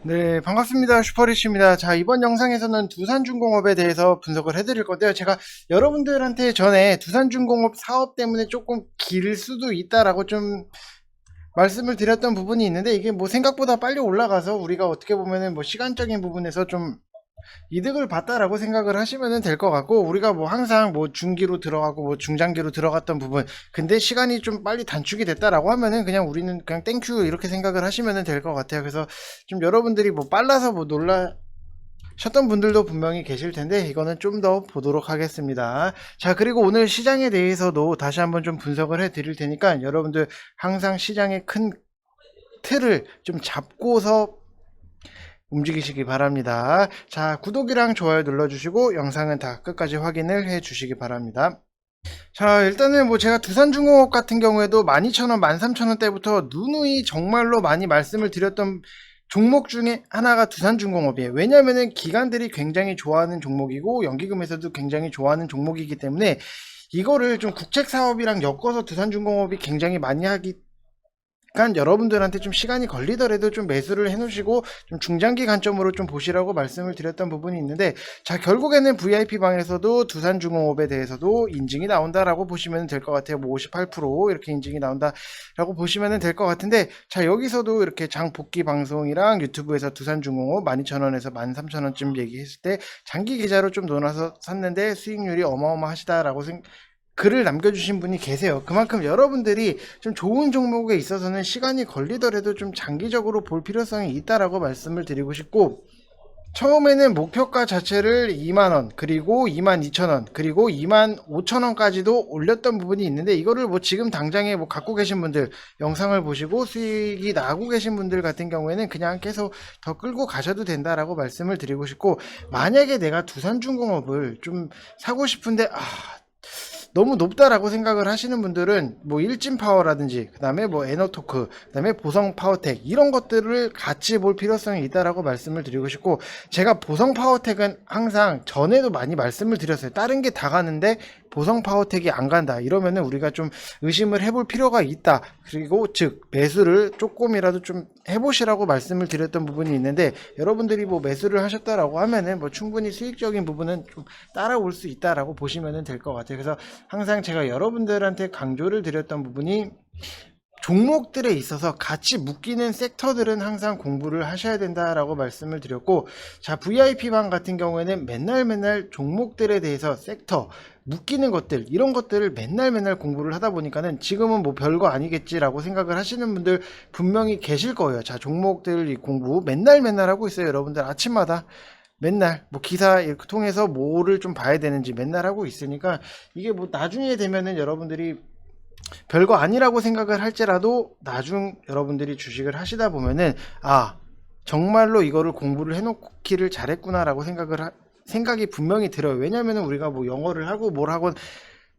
네, 반갑습니다. 슈퍼리치입니다. 자, 이번 영상에서는 두산중공업에 대해서 분석을 해드릴 건데요. 제가 여러분들한테 전에 두산중공업 사업 때문에 조금 길 수도 있다라고 좀 말씀을 드렸던 부분이 있는데, 이게 뭐 생각보다 빨리 올라가서 우리가 어떻게 보면은 뭐 시간적인 부분에서 좀 이득을 봤다라고 생각을 하시면 될 것 같고, 우리가 뭐 항상 뭐 중기로 들어가고 뭐 중장기로 들어갔던 부분, 근데 시간이 좀 빨리 단축이 됐다라고 하면은 그냥 우리는 그냥 땡큐 이렇게 생각을 하시면 될 것 같아요. 그래서 좀 여러분들이 뭐 빨라서 뭐 놀라셨던 분들도 분명히 계실 텐데, 이거는 좀 더 보도록 하겠습니다. 자, 그리고 오늘 시장에 대해서도 다시 한번 좀 분석을 해 드릴 테니까, 여러분들 항상 시장의 큰 틀을 좀 잡고서 움직이시기 바랍니다. 자, 구독이랑 좋아요 눌러주시고 영상은 다 끝까지 확인을 해 주시기 바랍니다. 자, 일단은 뭐 제가 두산중공업 같은 경우에도 12,000원, 13,000원대부터 누누이 정말로 많이 말씀을 드렸던 종목 중에 하나가 두산중공업이에요. 왜냐면은 기관들이 굉장히 좋아하는 종목이고 연기금에서도 굉장히 좋아하는 종목이기 때문에 이거를 좀 국책사업이랑 엮어서 두산중공업이 굉장히 많이 하기, 그러니까 여러분들한테 좀 시간이 걸리더라도 좀 매수를 해놓으시고 좀 중장기 관점으로 좀 보시라고 말씀을 드렸던 부분이 있는데, 자, 결국에는 VIP 방에서도 두산중공업에 대해서도 인증이 나온다라고 보시면 될 것 같아요. 뭐 58% 이렇게 인증이 나온다라고 보시면 될 것 같은데, 자, 여기서도 이렇게 장 복귀 방송이랑 유튜브에서 두산중공업 12,000원에서 13,000원쯤 얘기했을 때 장기 계좌로 좀 넣어놔서 샀는데 수익률이 어마어마하시다라고 글을 남겨주신 분이 계세요. 그만큼 여러분들이 좀 좋은 종목에 있어서는 시간이 걸리더라도 좀 장기적으로 볼 필요성이 있다라고 말씀을 드리고 싶고, 처음에는 목표가 자체를 2만원, 그리고 22,000원, 그리고 25,000원까지도 올렸던 부분이 있는데, 이거를 뭐 지금 당장에 뭐 갖고 계신 분들, 영상을 보시고 수익이 나고 계신 분들 같은 경우에는 그냥 계속 더 끌고 가셔도 된다라고 말씀을 드리고 싶고, 만약에 내가 두산중공업을 좀 사고 싶은데 너무 높다라고 생각을 하시는 분들은 뭐 일진파워라든지 그다음에 뭐 에너토크, 그다음에 보성파워텍 이런 것들을 같이 볼 필요성이 있다라고 말씀을 드리고 싶고, 제가 보성파워텍은 항상 전에도 많이 말씀을 드렸어요. 다른 게 다 가는데 보성파워텍이 안 간다 이러면은 우리가 좀 의심을 해볼 필요가 있다. 그리고 즉 매수를 조금이라도 좀 해보시라고 말씀을 드렸던 부분이 있는데, 여러분들이 뭐 매수를 하셨다라고 하면은 뭐 충분히 수익적인 부분은 좀 따라올 수 있다라고 보시면 될 것 같아요. 그래서 항상 제가 여러분들한테 강조를 드렸던 부분이, 종목들에 있어서 같이 묶이는 섹터들은 항상 공부를 하셔야 된다라고 말씀을 드렸고, 자, VIP방 같은 경우에는 맨날 종목들에 대해서 섹터 묶이는 것들, 이런 것들을 맨날 공부를 하다 보니까는 지금은 뭐 별거 아니겠지라고 생각을 하시는 분들 분명히 계실 거예요. 자, 종목들 공부 맨날 하고 있어요. 여러분들 아침마다 맨날 뭐 기사 이렇게 통해서 뭐를 좀 봐야 되는지 맨날 하고 있으니까, 이게 뭐 나중에 되면은 여러분들이 별거 아니라고 생각을 할지라도 나중 여러분들이 주식을 하시다 보면은 정말로 이거를 공부를 해놓기를 잘했구나라고 생각이 분명히 들어요. 왜냐면은 우리가 뭐 영어를 하고 뭘 하건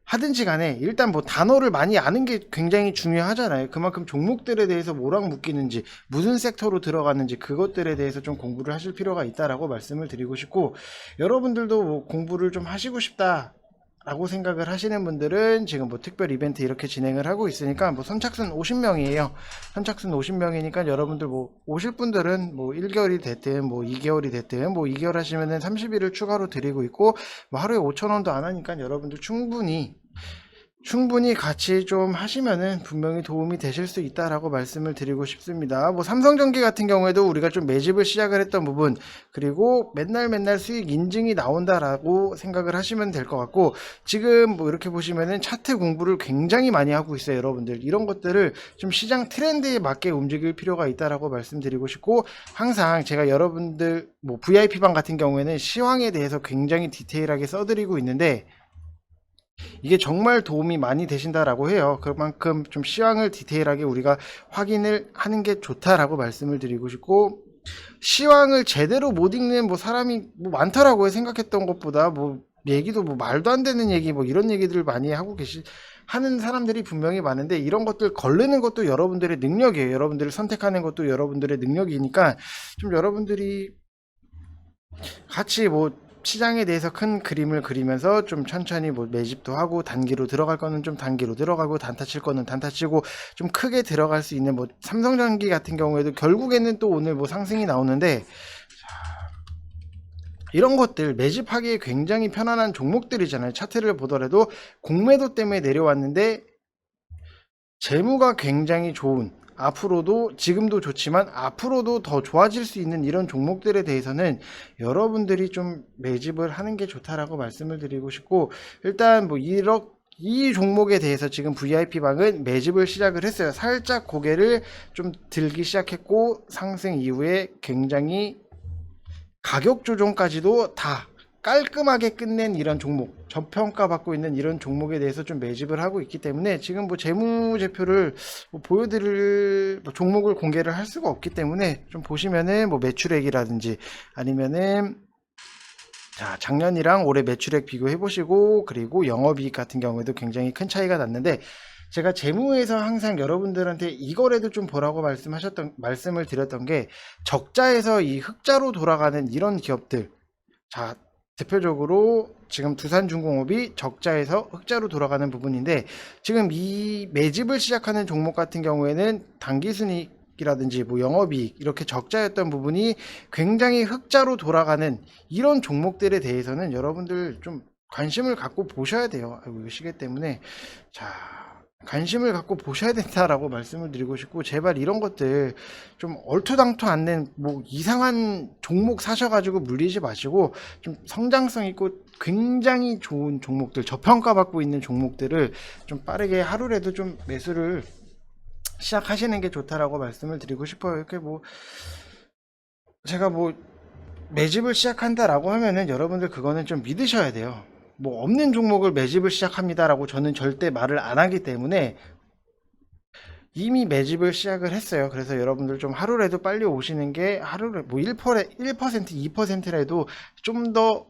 하든지 간에 일단 뭐 단어를 많이 아는 게 굉장히 중요하잖아요. 그만큼 종목들에 대해서 뭐랑 묶이는지, 무슨 섹터로 들어가는지, 그것들에 대해서 좀 공부를 하실 필요가 있다라고 말씀을 드리고 싶고, 여러분들도 뭐 공부를 좀 하시고 싶다 라고 생각을 하시는 분들은 지금 뭐 특별 이벤트 이렇게 진행을 하고 있으니까, 뭐 선착순 50명이에요. 선착순 50명이니까 여러분들 뭐 오실 분들은 뭐 1개월이 됐든 뭐 2개월이 됐든 뭐 2개월 하시면은 30일을 추가로 드리고 있고, 뭐 하루에 5,000원도 안 하니까 여러분들 충분히 같이 좀 하시면은 분명히 도움이 되실 수 있다라고 말씀을 드리고 싶습니다. 뭐 삼성전기 같은 경우에도 우리가 좀 매집을 시작을 했던 부분, 그리고 맨날 수익 인증이 나온다라고 생각을 하시면 될 것 같고, 지금 뭐 이렇게 보시면은 차트 공부를 굉장히 많이 하고 있어요. 여러분들 이런 것들을 좀 시장 트렌드에 맞게 움직일 필요가 있다라고 말씀드리고 싶고, 항상 제가 여러분들 뭐 VIP방 같은 경우에는 시황에 대해서 굉장히 디테일하게 써드리고 있는데, 이게 정말 도움이 많이 되신다라고 해요. 그만큼 좀 시황을 디테일하게 우리가 확인을 하는 게 좋다라고 말씀을 드리고 싶고, 시황을 제대로 못 읽는 뭐 사람이 뭐 많더라고요. 생각했던 것보다 뭐 얘기도 뭐 말도 안 되는 얘기 뭐 이런 얘기들을 많이 하는 사람들이 분명히 많은데, 이런 것들 걸르는 것도 여러분들의 능력이에요. 여러분들을 선택하는 것도 여러분들의 능력이니까 좀 여러분들이 같이 뭐 시장에 대해서 큰 그림을 그리면서 좀 천천히 뭐 매집도 하고, 단기로 들어갈 거는 좀 단기로 들어가고, 단타 칠 거는 단타 치고, 좀 크게 들어갈 수 있는 뭐 삼성전기 같은 경우에도 결국에는 또 오늘 뭐 상승이 나오는데, 이런 것들 매집하기에 굉장히 편안한 종목들이잖아요. 차트를 보더라도 공매도 때문에 내려왔는데 재무가 굉장히 좋은, 앞으로도 지금도 좋지만 앞으로도 더 좋아질 수 있는 이런 종목들에 대해서는 여러분들이 좀 매집을 하는 게 좋다라고 말씀을 드리고 싶고, 일단 뭐 이 종목에 대해서 지금 VIP방은 매집을 시작을 했어요. 살짝 고개를 좀 들기 시작했고, 상승 이후에 굉장히 가격 조정까지도 다 깔끔하게 끝낸 이런 종목, 저평가받고 있는 이런 종목에 대해서 좀 매집을 하고 있기 때문에 지금 뭐 재무제표를 뭐 보여드릴 뭐 종목을 공개를 할 수가 없기 때문에 좀 보시면은 뭐 매출액이라든지 아니면은 자, 작년이랑 올해 매출액 비교해 보시고, 그리고 영업이익 같은 경우에도 굉장히 큰 차이가 났는데, 제가 재무에서 항상 여러분들한테 이거라도 좀 보라고 말씀을 드렸던 게, 적자에서 이 흑자로 돌아가는 이런 기업들. 자, 대표적으로 지금 두산중공업이 적자에서 흑자로 돌아가는 부분인데, 지금 이 매집을 시작하는 종목 같은 경우에는 당기순이익이라든지 뭐 영업이익 이렇게 적자였던 부분이 굉장히 흑자로 돌아가는 이런 종목들에 대해서는 여러분들 좀 관심을 갖고 보셔야 돼요. 아이고, 이거 시계 때문에. 자, 관심을 갖고 보셔야 된다라고 말씀을 드리고 싶고, 제발 이런 것들 좀 얼토당토 않는 뭐 이상한 종목 사셔가지고 물리지 마시고, 좀 성장성 있고 굉장히 좋은 종목들, 저평가받고 있는 종목들을 좀 빠르게 하루라도 좀 매수를 시작하시는 게 좋다라고 말씀을 드리고 싶어요. 이렇게 뭐 제가 뭐 매집을 시작한다라고 하면은 여러분들 그거는 좀 믿으셔야 돼요. 뭐 없는 종목을 매집을 시작합니다라고 저는 절대 말을 안 하기 때문에, 이미 매집을 시작을 했어요. 그래서 여러분들 좀 하루라도 빨리 오시는 게, 하루에 뭐 1%, 2%라도 좀 더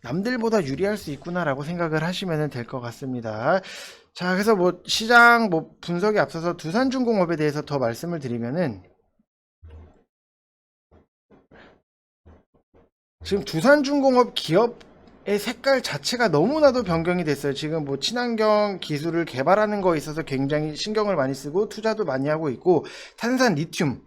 남들보다 유리할 수 있구나라고 생각을 하시면 될 것 같습니다. 자, 그래서 뭐 시장 뭐 분석에 앞서서 두산중공업에 대해서 더 말씀을 드리면은, 지금 두산중공업 기업의 색깔 자체가 너무나도 변경이 됐어요. 지금 뭐 친환경 기술을 개발하는 거에 있어서 굉장히 신경을 많이 쓰고 투자도 많이 하고 있고, 탄산 리튬,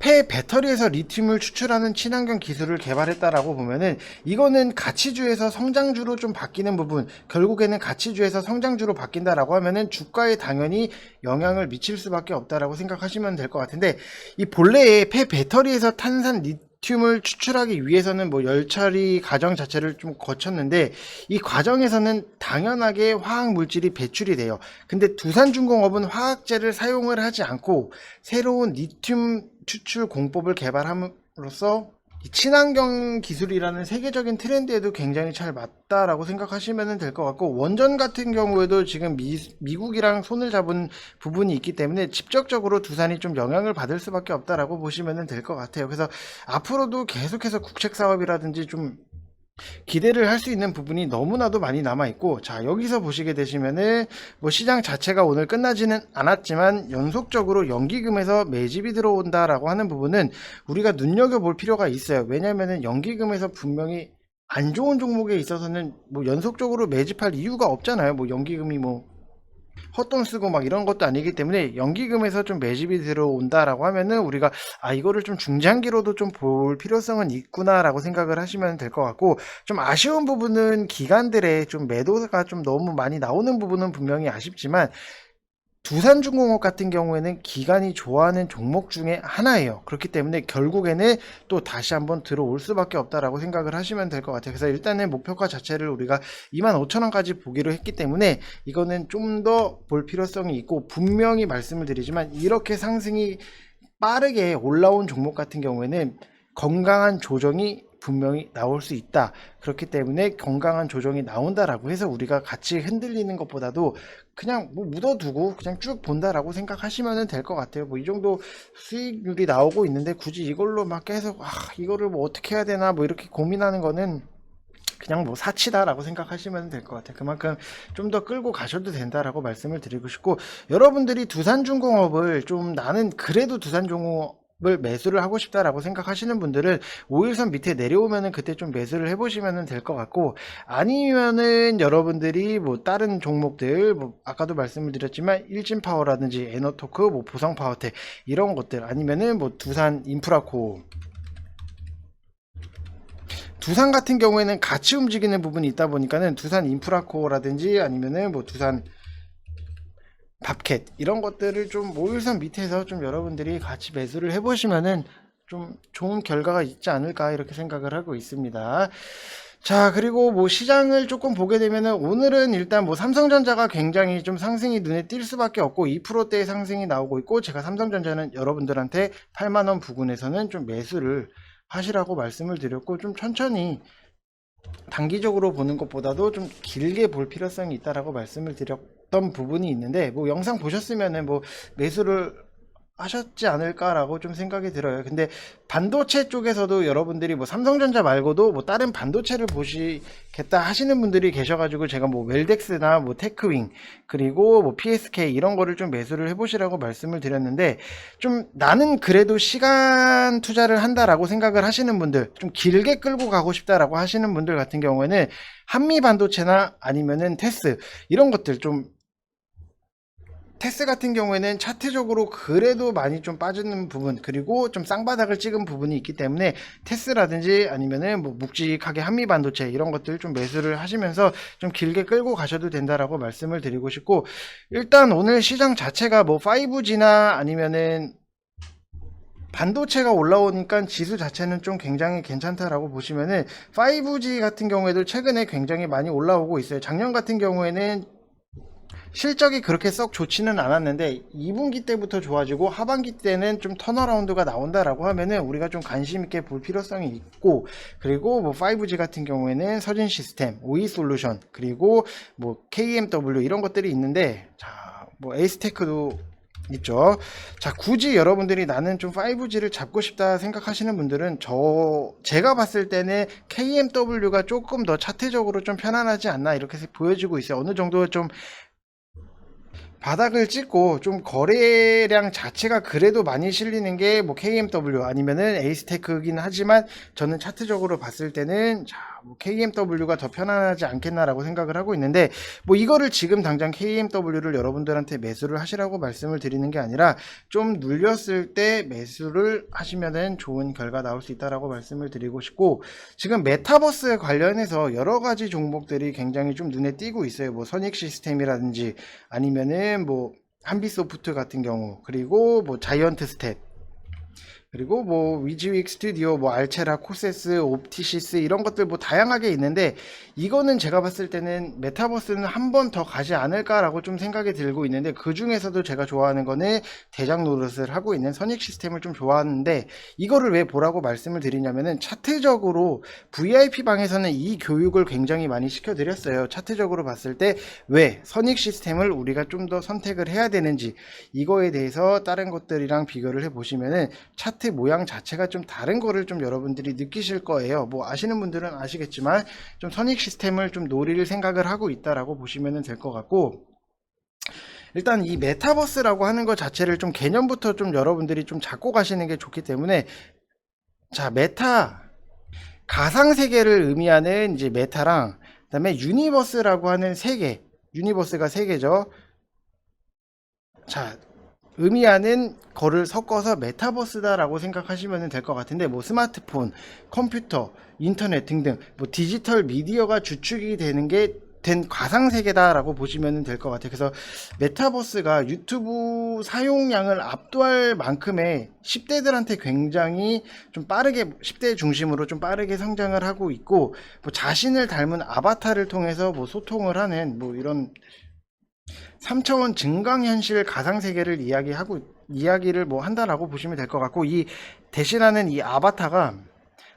폐 배터리에서 리튬을 추출하는 친환경 기술을 개발했다라고 보면은, 이거는 가치주에서 성장주로 좀 바뀌는 부분, 결국에는 가치주에서 성장주로 바뀐다라고 하면은 주가에 당연히 영향을 미칠 수밖에 없다라고 생각하시면 될 것 같은데, 이 본래의 폐 배터리에서 탄산 리튬을 추출하기 위해서는 뭐 열처리 과정 자체를 좀 거쳤는데, 이 과정에서는 당연하게 화학 물질이 배출이 돼요. 근데 두산중공업은 화학재를 사용을 하지 않고 새로운 리튬 추출 공법을 개발함으로써 이 친환경 기술이라는 세계적인 트렌드에도 굉장히 잘 맞다라고 생각하시면 될 것 같고, 원전 같은 경우에도 지금 미국이랑 손을 잡은 부분이 있기 때문에 직접적으로 두산이 좀 영향을 받을 수밖에 없다라고 보시면 될 것 같아요. 그래서 앞으로도 계속해서 국책 사업이라든지 좀 기대를 할 수 있는 부분이 너무나도 많이 남아 있고, 자, 여기서 보시게 되시면은 뭐 시장 자체가 오늘 끝나지는 않았지만 연속적으로 연기금에서 매집이 들어온다라고 하는 부분은 우리가 눈여겨볼 필요가 있어요. 왜냐면은 연기금에서 분명히 안 좋은 종목에 있어서는 뭐 연속적으로 매집할 이유가 없잖아요. 뭐 연기금이 뭐 헛돈 쓰고 막 이런 것도 아니기 때문에, 연기금에서 좀 매집이 들어온다라고 하면은 우리가 이거를 좀 중장기로도 좀 볼 필요성은 있구나라고 생각을 하시면 될 것 같고, 좀 아쉬운 부분은 기관들의 좀 매도가 좀 너무 많이 나오는 부분은 분명히 아쉽지만, 두산중공업 같은 경우에는 기관이 좋아하는 종목 중에 하나예요. 그렇기 때문에 결국에는 또 다시 한번 들어올 수밖에 없다라고 생각을 하시면 될 것 같아요. 그래서 일단은 목표가 자체를 우리가 25,000원까지 보기로 했기 때문에 이거는 좀 더 볼 필요성이 있고, 분명히 말씀을 드리지만 이렇게 상승이 빠르게 올라온 종목 같은 경우에는 건강한 조정이 분명히 나올 수 있다. 그렇기 때문에 건강한 조정이 나온다라고 해서 우리가 같이 흔들리는 것보다도 그냥 뭐 묻어두고 그냥 쭉 본다라고 생각하시면 될 것 같아요. 뭐 이 정도 수익률이 나오고 있는데 굳이 이걸로 막 계속 이거를 뭐 어떻게 해야 되나 뭐 이렇게 고민하는 거는 그냥 뭐 사치다라고 생각하시면 될 것 같아요. 그만큼 좀 더 끌고 가셔도 된다라고 말씀을 드리고 싶고, 여러분들이 두산중공업을 좀, 나는 그래도 두산중공업 을 매수를 하고 싶다라고 생각하시는 분들은 5일선 밑에 내려오면은 그때 좀 매수를 해보시면 될 것 같고, 아니면은 여러분들이 뭐 다른 종목들, 뭐 아까도 말씀을 드렸지만 일진파워라든지 에너토크, 뭐 보성파워텍 이런 것들, 아니면은 뭐 두산 인프라코, 두산 같은 경우에는 같이 움직이는 부분이 있다 보니까는 두산 인프라코라든지 아니면은 뭐 두산 밥캣 이런 것들을 좀 5일선 밑에서 좀 여러분들이 같이 매수를 해보시면은 좀 좋은 결과가 있지 않을까 이렇게 생각을 하고 있습니다. 자, 그리고 뭐 시장을 조금 보게 되면은 오늘은 일단 뭐 삼성전자가 굉장히 좀 상승이 눈에 띌 수밖에 없고 2%대의 상승이 나오고 있고, 제가 삼성전자는 여러분들한테 8만원 부근에서는 좀 매수를 하시라고 말씀을 드렸고, 좀 천천히 단기적으로 보는 것보다도 좀 길게 볼 필요성이 있다라고 말씀을 드렸던 부분이 있는데, 뭐 영상 보셨으면은 뭐 매수를 하셨지 않을까라고 좀 생각이 들어요. 근데 반도체 쪽에서도 여러분들이 뭐 삼성전자 말고도 뭐 다른 반도체를 보시겠다 하시는 분들이 계셔가지고, 제가 뭐 웰덱스나 뭐 테크윙 그리고 뭐 PSK 이런 거를 좀 매수를 해보시라고 말씀을 드렸는데, 좀 나는 그래도 시간 투자를 한다라고 생각을 하시는 분들, 좀 길게 끌고 가고 싶다라고 하시는 분들 같은 경우에는 한미 반도체나 아니면은 테스 이런 것들 좀, 테스 같은 경우에는 차트적으로 그래도 많이 좀 빠지는 부분, 그리고 좀 쌍바닥을 찍은 부분이 있기 때문에 테스라든지 아니면은 뭐 묵직하게 한미 반도체 이런 것들 좀 매수를 하시면서 좀 길게 끌고 가셔도 된다라고 말씀을 드리고 싶고, 일단 오늘 시장 자체가 뭐 5G나 아니면은 반도체가 올라오니까 지수 자체는 좀 굉장히 괜찮다라고 보시면은, 5G 같은 경우에도 최근에 굉장히 많이 올라오고 있어요. 작년 같은 경우에는 실적이 그렇게 썩 좋지는 않았는데 2분기 때부터 좋아지고 하반기 때는 좀 턴어라운드가 나온다라고 하면은 우리가 좀 관심 있게 볼 필요성이 있고, 그리고 뭐 5G 같은 경우에는 서진 시스템, 오이 솔루션, 그리고 뭐 KMW 이런 것들이 있는데, 자, 뭐 에이스테크도 있죠. 자, 굳이 여러분들이 나는 좀 5G를 잡고 싶다 생각하시는 분들은 제가 봤을 때는 KMW가 조금 더 차트적으로 좀 편안하지 않나 이렇게 보여지고 있어요. 어느 정도 좀 바닥을 찍고 좀 거래량 자체가 그래도 많이 실리는 게 뭐 KMW 아니면은 에이스테크긴 하지만, 저는 차트적으로 봤을 때는 뭐 KMW가 더 편안하지 않겠나라고 생각을 하고 있는데, 뭐 이거를 지금 당장 KMW를 여러분들한테 매수를 하시라고 말씀을 드리는 게 아니라 좀 눌렸을 때 매수를 하시면은 좋은 결과 나올 수 있다라고 말씀을 드리고 싶고, 지금 메타버스에 관련해서 여러 가지 종목들이 굉장히 좀 눈에 띄고 있어요. 뭐 선익 시스템이라든지 아니면은 뭐 한비소프트 같은 경우, 그리고 뭐 자이언트 스텝, 그리고 뭐 위즈윅 스튜디오, 뭐 알체라, 코세스, 옵티시스 이런 것들 뭐 다양하게 있는데, 이거는 제가 봤을 때는 메타버스는 한 번 더 가지 않을까라고 좀 생각이 들고 있는데, 그 중에서도 제가 좋아하는 거는 대장 노릇을 하고 있는 선익 시스템을 좀 좋아하는데, 이거를 왜 보라고 말씀을 드리냐면은 차트적으로 VIP 방에서는 이 교육을 굉장히 많이 시켜드렸어요. 차트적으로 봤을 때 왜 선익 시스템을 우리가 좀 더 선택을 해야 되는지, 이거에 대해서 다른 것들이랑 비교를 해보시면은 차트 모양 자체가 좀 다른 거를 좀 여러분들이 느끼실 거예요. 뭐 아시는 분들은 아시겠지만 좀 선익 시스템을 좀 노릴 생각을 하고 있다라고 보시면 될 것 같고, 일단 이 메타버스라고 하는 것 자체를 좀 개념부터 좀 여러분들이 좀 잡고 가시는 게 좋기 때문에, 자, 메타 가상세계를 의미하는 이제 메타랑, 그다음에 유니버스라고 하는 세계, 유니버스가 세계죠. 자, 의미하는 거를 섞어서 메타버스다라고 생각하시면 될 것 같은데, 뭐 스마트폰, 컴퓨터, 인터넷 등등 뭐 디지털 미디어가 주축이 되는 게 된 가상세계다라고 보시면 될 것 같아요. 그래서 메타버스가 유튜브 사용량을 압도할 만큼의 10대들한테 굉장히 좀 빠르게, 10대 중심으로 좀 빠르게 성장을 하고 있고, 뭐 자신을 닮은 아바타를 통해서 뭐 소통을 하는 뭐 이런 3차원 증강현실 가상세계를 이야기를 뭐 한다라고 보시면 될 것 같고, 이 대신하는 이 아바타가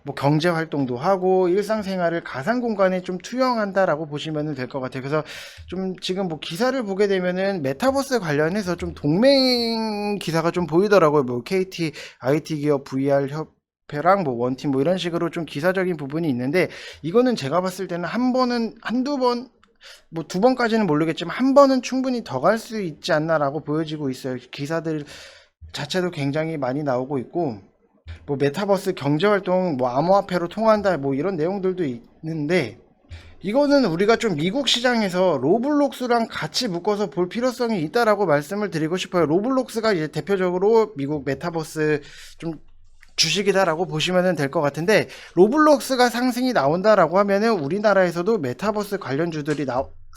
뭐 경제 활동도 하고 일상생활을 가상 공간에 좀 투영한다라고 보시면 될 것 같아요. 그래서 좀 지금 뭐 기사를 보게 되면은 메타버스 관련해서 좀 동맹 기사가 좀 보이더라고요. 뭐 KT IT 기업 VR 협회랑 뭐 원팀 뭐 이런 식으로 좀 기사적인 부분이 있는데, 이거는 제가 봤을 때는 한두 번, 뭐 두 번까지는 모르겠지만 한 번은 충분히 더 갈 수 있지 않나라고 보여지고 있어요. 기사들 자체도 굉장히 많이 나오고 있고, 뭐 메타버스 경제활동 뭐 암호화폐로 통한다 뭐 이런 내용들도 있는데, 이거는 우리가 좀 미국 시장에서 로블록스랑 같이 묶어서 볼 필요성이 있다라고 말씀을 드리고 싶어요. 로블록스가 이제 대표적으로 미국 메타버스 좀 주식이다라고 보시면 될 것 같은데, 로블록스가 상승이 나온다라고 하면은 우리나라에서도 메타버스 관련주들이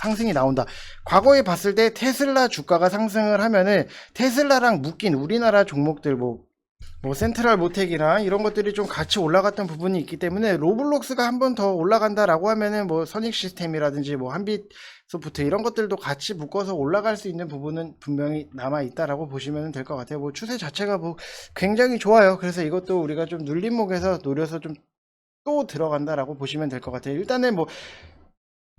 상승이 나온다. 과거에 봤을 때 테슬라 주가가 상승을 하면은 테슬라랑 묶인 우리나라 종목들 뭐 센트럴 모텍이나 이런 것들이 좀 같이 올라갔던 부분이 있기 때문에, 로블록스가 한 번 더 올라간다라고 하면은 뭐 선익 시스템이라든지 뭐 한빛 소프트 이런 것들도 같이 묶어서 올라갈 수 있는 부분은 분명히 남아 있다라고 보시면 될 것 같아요. 뭐 추세 자체가 뭐 굉장히 좋아요. 그래서 이것도 우리가 좀 눌림목에서 노려서 좀 또 들어간다라고 보시면 될 것 같아요. 일단은 뭐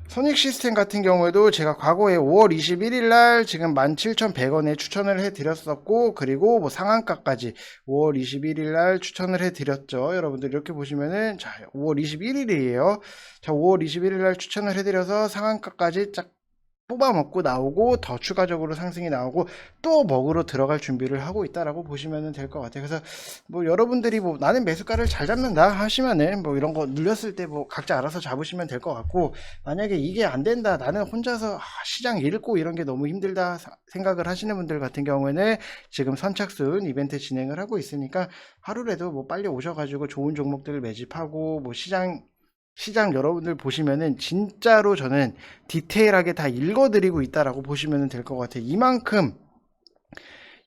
선익 시스템 같은 경우에도 제가 과거에 5월 21일 날 지금 17,100원에 추천을 해 드렸었고, 그리고 뭐 상한가까지 5월 21일 날 추천을 해 드렸죠. 여러분들 이렇게 보시면은, 자, 5월 21일이에요. 자, 5월 21일 날 추천을 해 드려서 상한가까지 쫙 뽑아먹고 나오고, 더 추가적으로 상승이 나오고, 또 먹으러 들어갈 준비를 하고 있다라고 보시면 될 것 같아요. 그래서 뭐 여러분들이 뭐 나는 매수가를 잘 잡는다 하시면은 뭐 이런 거 눌렸을 때 뭐 각자 알아서 잡으시면 될 것 같고, 만약에 이게 안 된다, 나는 혼자서 시장 읽고 이런 게 너무 힘들다 생각을 하시는 분들 같은 경우에는 지금 선착순 이벤트 진행을 하고 있으니까, 하루라도 뭐 빨리 오셔가지고 좋은 종목들을 매집하고, 뭐 시장 여러분들 보시면은 진짜로 저는 디테일하게 다 읽어드리고 있다라고 보시면 될 것 같아요.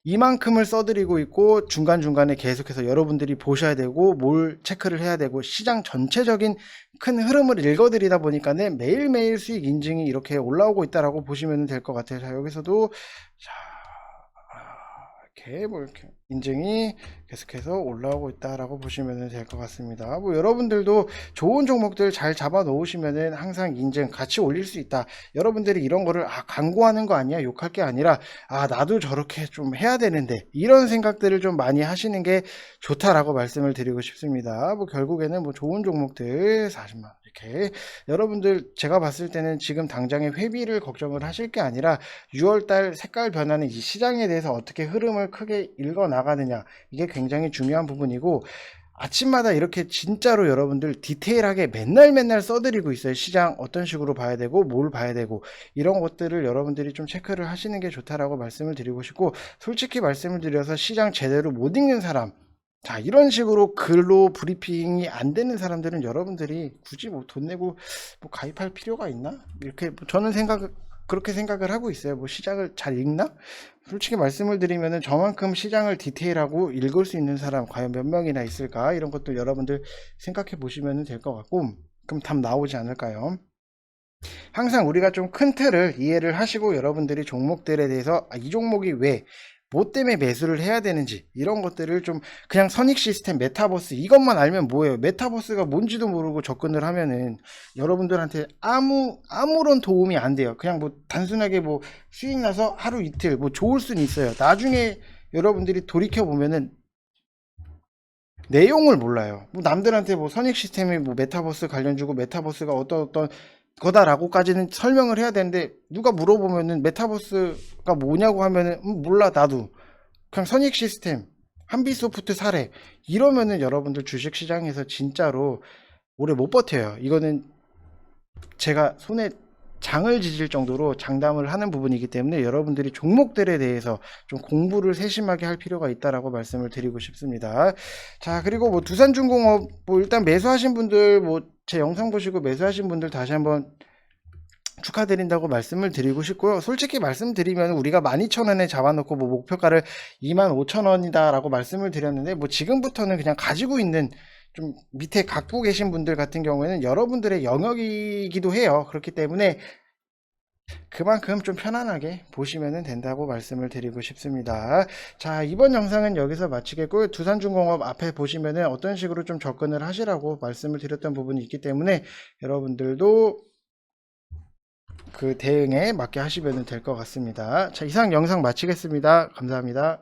이만큼을 써드리고 있고, 중간중간에 계속해서 여러분들이 보셔야 되고 뭘 체크를 해야 되고, 시장 전체적인 큰 흐름을 읽어드리다 보니까는 매일매일 수익 인증이 이렇게 올라오고 있다라고 보시면 될 것 같아요. 자, 여기서도 이렇게 인증이 계속해서 올라오고 있다라고 보시면 될 것 같습니다. 뭐 여러분들도 좋은 종목들 잘 잡아 놓으시면은 항상 인증 같이 올릴 수 있다. 여러분들이 이런 거를 광고하는 거 아니야, 욕할 게 아니라 나도 저렇게 좀 해야 되는데, 이런 생각들을 좀 많이 하시는 게 좋다라고 말씀을 드리고 싶습니다. 뭐 결국에는 뭐 좋은 종목들 40만 이렇게, 여러분들 제가 봤을 때는 지금 당장의 회비를 걱정을 하실 게 아니라 6월달 색깔 변하는 이 시장에 대해서 어떻게 흐름을 크게 읽어 나가느냐, 이게 굉장히 중요한 부분이고, 아침마다 이렇게 진짜로 여러분들 디테일하게 맨날 써드리고 있어요. 시장 어떤 식으로 봐야 되고 뭘 봐야 되고, 이런 것들을 여러분들이 좀 체크를 하시는 게 좋다라고 말씀을 드리고 싶고, 솔직히 말씀을 드려서 시장 제대로 못 읽는 사람, 자, 이런 식으로 글로 브리핑이 안 되는 사람들은 여러분들이 굳이 뭐 돈 내고 뭐 가입할 필요가 있나? 이렇게 저는 그렇게 생각을 하고 있어요. 뭐 시장을 잘 읽나? 솔직히 말씀을 드리면은 저만큼 시장을 디테일하고 읽을 수 있는 사람 과연 몇 명이나 있을까? 이런 것도 여러분들 생각해 보시면 될 것 같고, 그럼 답 나오지 않을까요? 항상 우리가 좀 큰 틀을 이해를 하시고, 여러분들이 종목들에 대해서 이 종목이 왜, 뭐 때문에 매수를 해야 되는지, 이런 것들을 좀, 그냥 선익 시스템, 메타버스 이것만 알면 뭐예요? 메타버스가 뭔지도 모르고 접근을 하면은 여러분들한테 아무런 도움이 안 돼요. 그냥 뭐 단순하게 뭐 수익 나서 하루 이틀 뭐 좋을 수는 있어요. 나중에 여러분들이 돌이켜 보면은 내용을 몰라요. 뭐 남들한테 뭐 선익 시스템이 뭐 메타버스 관련주고 메타버스가 어떤 거다라고까지는 설명을 해야 되는데, 누가 물어보면은 메타버스가 뭐냐고 하면은 몰라 나도, 그냥 선익 시스템, 한빛소프트 사례 이러면은 여러분들 주식시장에서 진짜로 오래 못 버텨요. 이거는 제가 손에 장을 지질 정도로 장담을 하는 부분이기 때문에, 여러분들이 종목들에 대해서 좀 공부를 세심하게 할 필요가 있다라고 말씀을 드리고 싶습니다. 자, 그리고 뭐 두산중공업 뭐 일단 매수하신 분들, 뭐 제 영상 보시고 매수하신 분들 다시 한번 축하드린다고 말씀을 드리고 싶고요. 솔직히 말씀드리면 우리가 12,000원에 잡아놓고 뭐 목표가를 25,000원이다 라고 말씀을 드렸는데, 뭐 지금부터는 그냥 가지고 있는, 좀 밑에 갖고 계신 분들 같은 경우에는 여러분들의 영역이기도 해요. 그렇기 때문에 그만큼 좀 편안하게 보시면 된다고 말씀을 드리고 싶습니다. 자, 이번 영상은 여기서 마치겠고요. 두산중공업 앞에 보시면은 어떤 식으로 좀 접근을 하시라고 말씀을 드렸던 부분이 있기 때문에, 여러분들도 그 대응에 맞게 하시면 될 것 같습니다. 자, 이상 영상 마치겠습니다. 감사합니다.